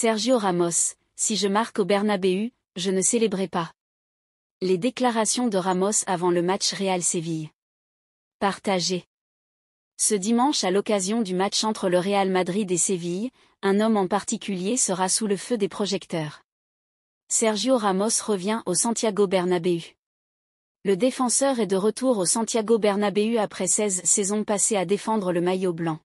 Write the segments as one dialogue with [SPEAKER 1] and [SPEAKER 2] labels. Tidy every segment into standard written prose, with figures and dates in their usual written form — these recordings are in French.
[SPEAKER 1] Sergio Ramos, si je marque au Bernabéu, je ne célébrerai pas. Les déclarations de Ramos avant le match Real-Séville. Partagé. Ce dimanche à l'occasion du match entre le Real Madrid et Séville, un homme en particulier sera sous le feu des projecteurs. Sergio Ramos revient au Santiago Bernabéu. Le défenseur est de retour au Santiago Bernabéu après 16 saisons passées à défendre le maillot blanc.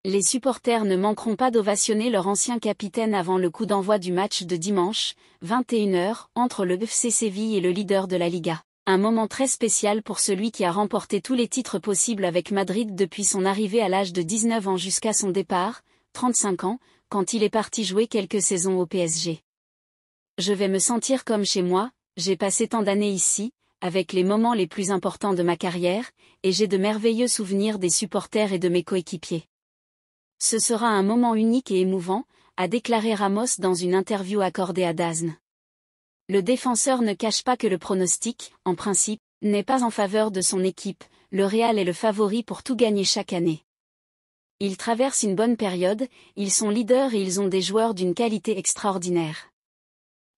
[SPEAKER 1] Les supporters ne manqueront pas d'ovationner leur ancien capitaine avant le coup d'envoi du match de dimanche, 21h, entre le FC Séville et le leader de la Liga. Un moment très spécial pour celui qui a remporté tous les titres possibles avec Madrid depuis son arrivée à l'âge de 19 ans jusqu'à son départ, 35 ans, quand il est parti jouer quelques saisons au PSG. Je vais me sentir comme chez moi, j'ai passé tant d'années ici, avec les moments les plus importants de ma carrière, et j'ai de merveilleux souvenirs des supporters et de mes coéquipiers. Ce sera un moment unique et émouvant, a déclaré Ramos dans une interview accordée à DAZN. Le défenseur ne cache pas que le pronostic, en principe, n'est pas en faveur de son équipe, le Real est le favori pour tout gagner chaque année. Ils traversent une bonne période, ils sont leaders et ils ont des joueurs d'une qualité extraordinaire.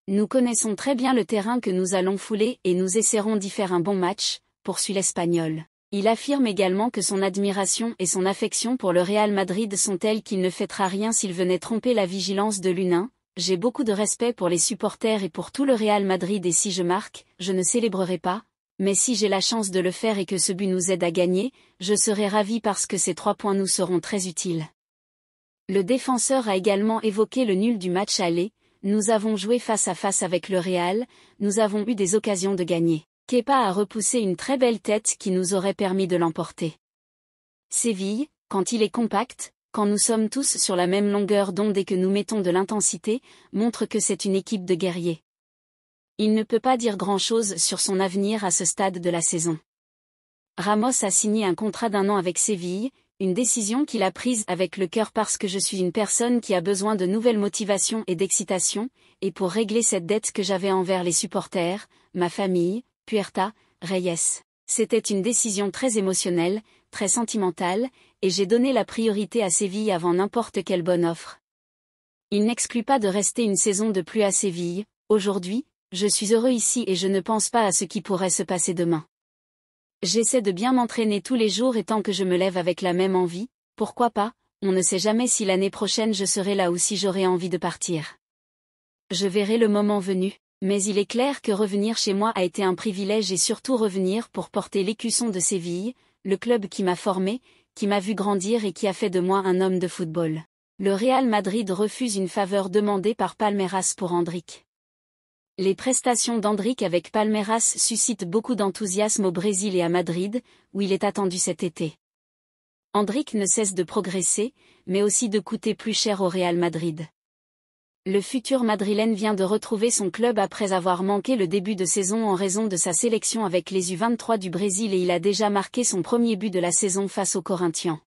[SPEAKER 1] Nous connaissons très bien le terrain que nous allons fouler et nous essaierons d'y faire un bon match, poursuit l'Espagnol. Il affirme également que son admiration et son affection pour le Real Madrid sont telles qu'il ne fêtera rien s'il venait tromper la vigilance de l'U1. J'ai beaucoup de respect pour les supporters et pour tout le Real Madrid et si je marque, je ne célébrerai pas, mais si j'ai la chance de le faire et que ce but nous aide à gagner, je serai ravi parce que ces 3 points nous seront très utiles. Le défenseur a également évoqué le nul du match aller, nous avons joué face à face avec le Real, nous avons eu des occasions de gagner. Kepa a repoussé une très belle tête qui nous aurait permis de l'emporter. Séville, quand il est compact, quand nous sommes tous sur la même longueur d'onde et que nous mettons de l'intensité, montre que c'est une équipe de guerriers. Il ne peut pas dire grand-chose sur son avenir à ce stade de la saison. Ramos a signé un contrat d'1 an avec Séville, une décision qu'il a prise avec le cœur parce que je suis une personne qui a besoin de nouvelles motivations et d'excitation, et pour régler cette dette que j'avais envers les supporters, ma famille, Puerta, Reyes. C'était une décision très émotionnelle, très sentimentale, et j'ai donné la priorité à Séville avant n'importe quelle bonne offre. Il n'exclut pas de rester une saison de plus à Séville. Aujourd'hui, je suis heureux ici et je ne pense pas à ce qui pourrait se passer demain. J'essaie de bien m'entraîner tous les jours et tant que je me lève avec la même envie, pourquoi pas, on ne sait jamais si l'année prochaine je serai là ou si j'aurai envie de partir. Je verrai le moment venu. Mais il est clair que revenir chez moi a été un privilège et surtout revenir pour porter l'écusson de Séville, le club qui m'a formé, qui m'a vu grandir et qui a fait de moi un homme de football. Le Real Madrid refuse une faveur demandée par Palmeiras pour Endrick. Les prestations d'Endrick avec Palmeiras suscitent beaucoup d'enthousiasme au Brésil et à Madrid, où il est attendu cet été. Endrick ne cesse de progresser, mais aussi de coûter plus cher au Real Madrid. Le futur madrilène vient de retrouver son club après avoir manqué le début de saison en raison de sa sélection avec les U23 du Brésil et il a déjà marqué son premier but de la saison face aux Corinthians.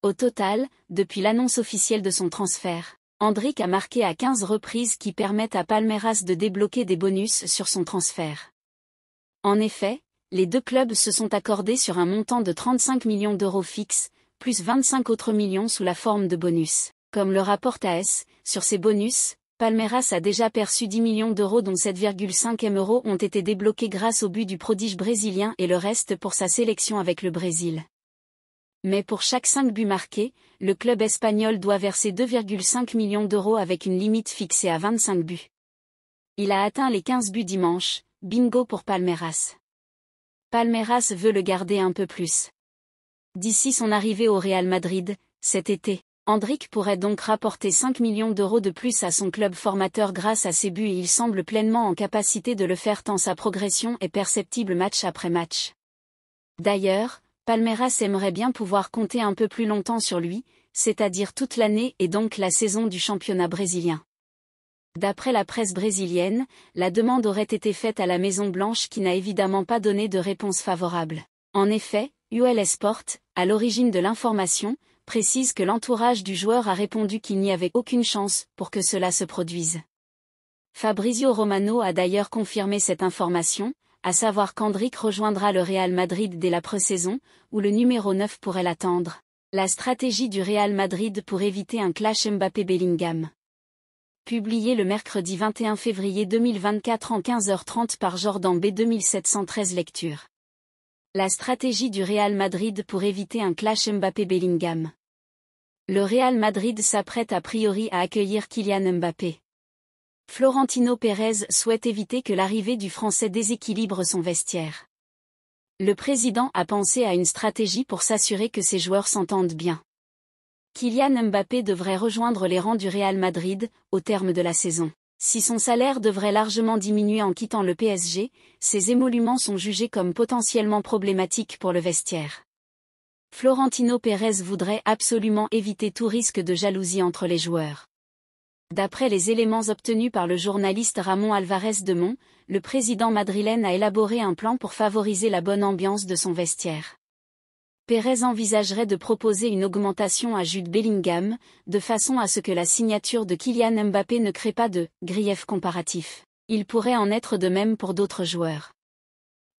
[SPEAKER 1] Au total, depuis l'annonce officielle de son transfert, Endrick a marqué à 15 reprises qui permettent à Palmeiras de débloquer des bonus sur son transfert. En effet, les 2 clubs se sont accordés sur un montant de 35 millions d'euros fixes, plus 25 autres millions sous la forme de bonus. Comme le rapporte AS, sur ces bonus, Palmeiras a déjà perçu 10 millions d'euros dont 7,5 M euros ont été débloqués grâce au but du prodige brésilien et le reste pour sa sélection avec le Brésil. Mais pour chaque 5 buts marqués, le club espagnol doit verser 2,5 millions d'euros avec une limite fixée à 25 buts. Il a atteint les 15 buts dimanche, bingo pour Palmeiras. Palmeiras veut le garder un peu plus. D'ici son arrivée au Real Madrid, cet été, Endrick pourrait donc rapporter 5 millions d'euros de plus à son club formateur grâce à ses buts et il semble pleinement en capacité de le faire tant sa progression est perceptible match après match. D'ailleurs, Palmeiras aimerait bien pouvoir compter un peu plus longtemps sur lui, c'est-à-dire toute l'année et donc la saison du championnat brésilien. D'après la presse brésilienne, la demande aurait été faite à la Maison-Blanche qui n'a évidemment pas donné de réponse favorable. En effet, UL Sport, à l'origine de l'information, précise que l'entourage du joueur a répondu qu'il n'y avait aucune chance pour que cela se produise. Fabrizio Romano a d'ailleurs confirmé cette information, à savoir qu'Endrick rejoindra le Real Madrid dès la pré-saison, où le numéro 9 pourrait l'attendre. La stratégie du Real Madrid pour éviter un clash Mbappé-Bellingham. publié le mercredi 21 février 2024 en 15h30 par Jordan B. 2713 lectures. La stratégie du Real Madrid pour éviter un clash Mbappé-Bellingham. Le Real Madrid s'apprête a priori à accueillir Kylian Mbappé. Florentino Pérez souhaite éviter que l'arrivée du Français déséquilibre son vestiaire. Le président a pensé à une stratégie pour s'assurer que ses joueurs s'entendent bien. Kylian Mbappé devrait rejoindre les rangs du Real Madrid, au terme de la saison. Si son salaire devrait largement diminuer en quittant le PSG, ses émoluments sont jugés comme potentiellement problématiques pour le vestiaire. Florentino Pérez voudrait absolument éviter tout risque de jalousie entre les joueurs. D'après les éléments obtenus par le journaliste Ramon Alvarez de Mon, le président madrilène a élaboré un plan pour favoriser la bonne ambiance de son vestiaire. Pérez envisagerait de proposer une augmentation à Jude Bellingham, de façon à ce que la signature de Kylian Mbappé ne crée pas de « grief comparatif ». Il pourrait en être de même pour d'autres joueurs.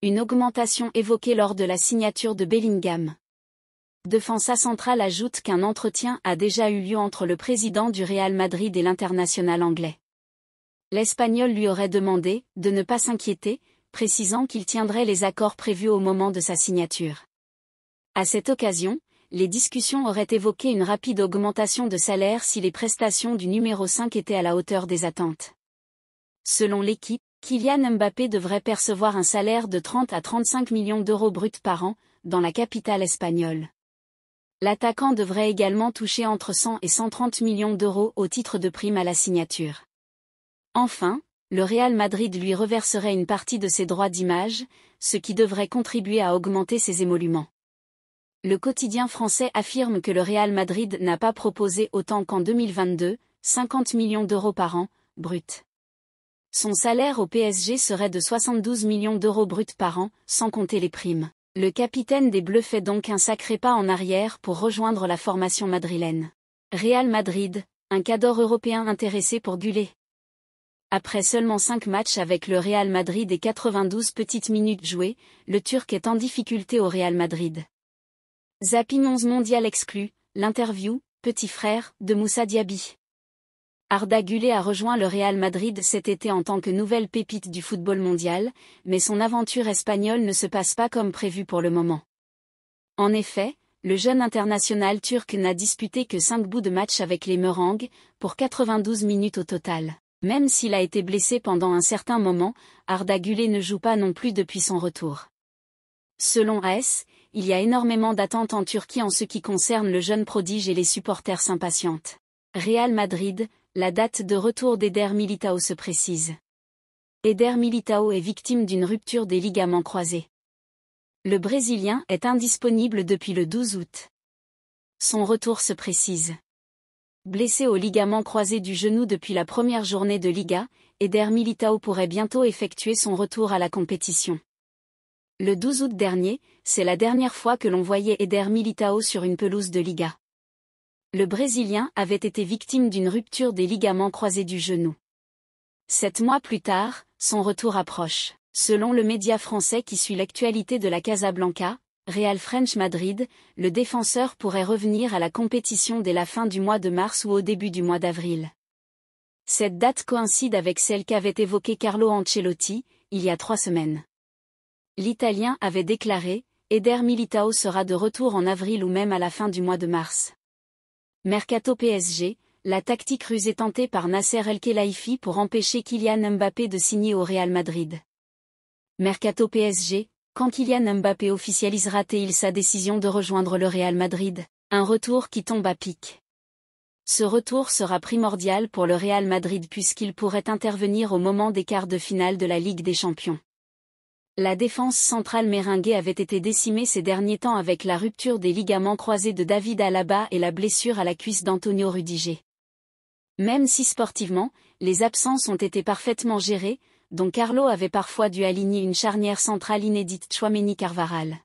[SPEAKER 1] Une augmentation évoquée lors de la signature de Bellingham. Defensa Central ajoute qu'un entretien a déjà eu lieu entre le président du Real Madrid et l'international anglais. L'Espagnol lui aurait demandé de ne pas s'inquiéter, précisant qu'il tiendrait les accords prévus au moment de sa signature. À cette occasion, les discussions auraient évoqué une rapide augmentation de salaire si les prestations du numéro 5 étaient à la hauteur des attentes. Selon l'équipe, Kylian Mbappé devrait percevoir un salaire de 30 à 35 millions d'euros bruts par an, dans la capitale espagnole. L'attaquant devrait également toucher entre 100 et 130 millions d'euros au titre de prime à la signature. Enfin, le Real Madrid lui reverserait une partie de ses droits d'image, ce qui devrait contribuer à augmenter ses émoluments. Le quotidien français affirme que le Real Madrid n'a pas proposé autant qu'en 2022, 50 millions d'euros par an, brut. Son salaire au PSG serait de 72 millions d'euros bruts par an, sans compter les primes. Le capitaine des Bleus fait donc un sacré pas en arrière pour rejoindre la formation madrilène. Real Madrid, un cador européen intéressé pour Gullit. Après seulement 5 matchs avec le Real Madrid et 92 petites minutes jouées, le Turc est en difficulté au Real Madrid. Zapping 11 mondial exclu, l'interview, petit frère, de Moussa Diaby. Arda Güler a rejoint le Real Madrid cet été en tant que nouvelle pépite du football mondial, mais son aventure espagnole ne se passe pas comme prévu pour le moment. En effet, le jeune international turc n'a disputé que 5 bouts de match avec les Merengues, pour 92 minutes au total. Même s'il a été blessé pendant un certain moment, Arda Güler ne joue pas non plus depuis son retour. Selon AS, il y a énormément d'attentes en Turquie en ce qui concerne le jeune prodige et les supporters s'impatientent. Real Madrid, la date de retour d'Éder Militão se précise. Éder Militão est victime d'une rupture des ligaments croisés. Le Brésilien est indisponible depuis le 12 août. Son retour se précise. Blessé au ligament croisé du genou depuis la première journée de Liga, Éder Militão pourrait bientôt effectuer son retour à la compétition. Le 12 août dernier, c'est la dernière fois que l'on voyait Éder Militão sur une pelouse de Liga. Le Brésilien avait été victime d'une rupture des ligaments croisés du genou. 7 mois plus tard, son retour approche. Selon le média français qui suit l'actualité de la Casablanca, Real French Madrid, le défenseur pourrait revenir à la compétition dès la fin du mois de mars ou au début du mois d'avril. Cette date coïncide avec celle qu'avait évoquée Carlo Ancelotti, il y a 3 semaines. L'Italien avait déclaré « Éder Militão sera de retour en avril ou même à la fin du mois de mars ». Mercato PSG, la tactique rusée tentée par Nasser El-Khelaifi pour empêcher Kylian Mbappé de signer au Real Madrid. Mercato PSG, quand Kylian Mbappé officialisera-t-il sa décision de rejoindre le Real Madrid? Un retour qui tombe à pic. Ce retour sera primordial pour le Real Madrid puisqu'il pourrait intervenir au moment des quarts de finale de la Ligue des Champions. La défense centrale méringuée avait été décimée ces derniers temps avec la rupture des ligaments croisés de David Alaba et la blessure à la cuisse d'Antonio Rudiger. Même si sportivement, les absences ont été parfaitement gérées, dont Carlo avait parfois dû aligner une charnière centrale inédite Tchouaméni-Carvajal.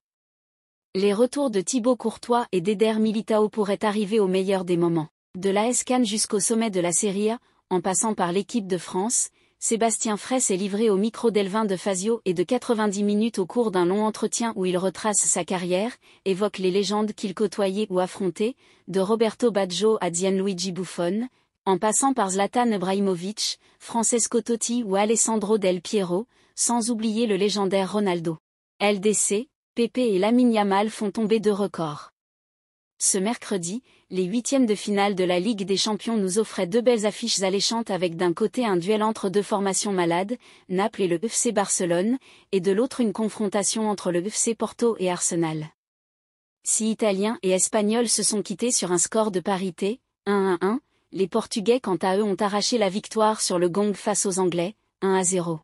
[SPEAKER 1] Les retours de Thibaut Courtois et d'Éder Militão pourraient arriver au meilleur des moments. De l'AS Cannes jusqu'au sommet de la Serie A, en passant par l'équipe de France, Sébastien Fraisse est livré au micro d'Elvin de Fazio et de 90 minutes au cours d'un long entretien où il retrace sa carrière, évoque les légendes qu'il côtoyait ou affrontait, de Roberto Baggio à Gianluigi Buffon, En passant par Zlatan Ibrahimović, Francesco Totti ou Alessandro Del Piero, sans oublier le légendaire Ronaldo. LDC, Pepe et Lamine Yamal font tomber 2 records. Ce mercredi, les 8e de finale de la Ligue des Champions nous offraient 2 belles affiches alléchantes avec d'un côté un duel entre 2 formations malades, Naples et le FC Barcelone, et de l'autre une confrontation entre le FC Porto et Arsenal. Si Italiens et Espagnols se sont quittés sur un score de parité, 1-1, les Portugais quant à eux ont arraché la victoire sur le gong face aux Anglais, 1-0.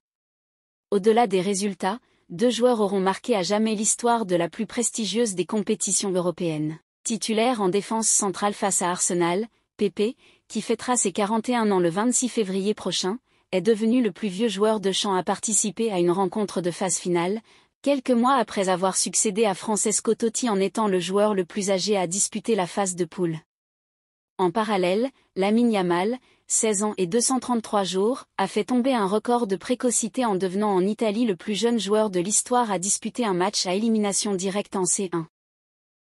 [SPEAKER 1] Au-delà des résultats, 2 joueurs auront marqué à jamais l'histoire de la plus prestigieuse des compétitions européennes. Titulaire en défense centrale face à Arsenal, Pepe, qui fêtera ses 41 ans le 26 février prochain, est devenu le plus vieux joueur de champ à participer à une rencontre de phase finale, quelques mois après avoir succédé à Francesco Totti en étant le joueur le plus âgé à disputer la phase de poule. En parallèle, Lamine Yamal, 16 ans et 233 jours, a fait tomber un record de précocité en devenant en Italie le plus jeune joueur de l'histoire à disputer un match à élimination directe en C1.